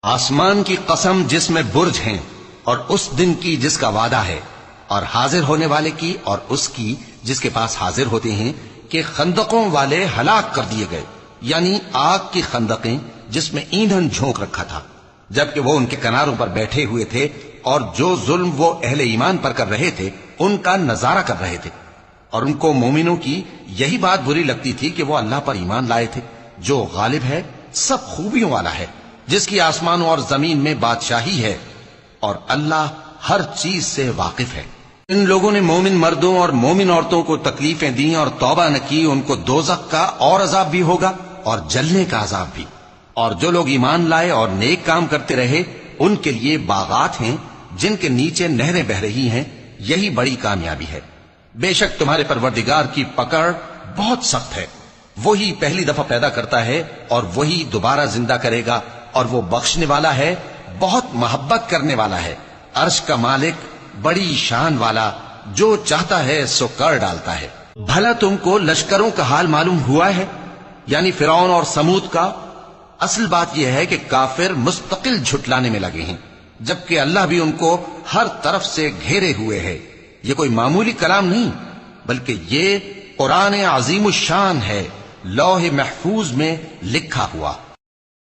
آسمان کی قسم جس میں برج ہیں اور اس دن کی جس کا وعدہ ہے، اور حاضر ہونے والے کی اور اس کی جس کے پاس حاضر ہوتے ہیں، کہ خندقوں والے ہلاک کر دیے گئے، یعنی آگ کی خندقیں جس میں ایندھن جھونک رکھا تھا، جبکہ وہ ان کے کناروں پر بیٹھے ہوئے تھے اور جو ظلم وہ اہل ایمان پر کر رہے تھے ان کا نظارہ کر رہے تھے، اور ان کو مومنوں کی یہی بات بری لگتی تھی کہ وہ اللہ پر ایمان لائے تھے جو غالب ہے، سب خوبیوں والا ہے، جس کی آسمانوں اور زمین میں بادشاہی ہے، اور اللہ ہر چیز سے واقف ہے۔ ان لوگوں نے مومن مردوں اور مومن عورتوں کو تکلیفیں دیں اور توبہ نہ کی، ان کو دوزخ کا اور عذاب بھی ہوگا اور جلنے کا عذاب بھی، اور جو لوگ ایمان لائے اور نیک کام کرتے رہے ان کے لیے باغات ہیں جن کے نیچے نہریں بہ رہی ہیں، یہی بڑی کامیابی ہے۔ بے شک تمہارے پروردگار کی پکڑ بہت سخت ہے، وہی پہلی دفعہ پیدا کرتا ہے اور وہی دوبارہ زندہ کرے گا، اور وہ بخشنے والا ہے، بہت محبت کرنے والا ہے، عرش کا مالک، بڑی شان والا، جو چاہتا ہے سو کر ڈالتا ہے۔ بھلا تم کو لشکروں کا حال معلوم ہوا ہے، یعنی فرعون اور سمود کا؟ اصل بات یہ ہے کہ کافر مستقل جھٹلانے میں لگے ہیں، جبکہ اللہ بھی ان کو ہر طرف سے گھیرے ہوئے ہے۔ یہ کوئی معمولی کلام نہیں، بلکہ یہ قرآن عظیم الشان ہے، لوح محفوظ میں لکھا ہوا۔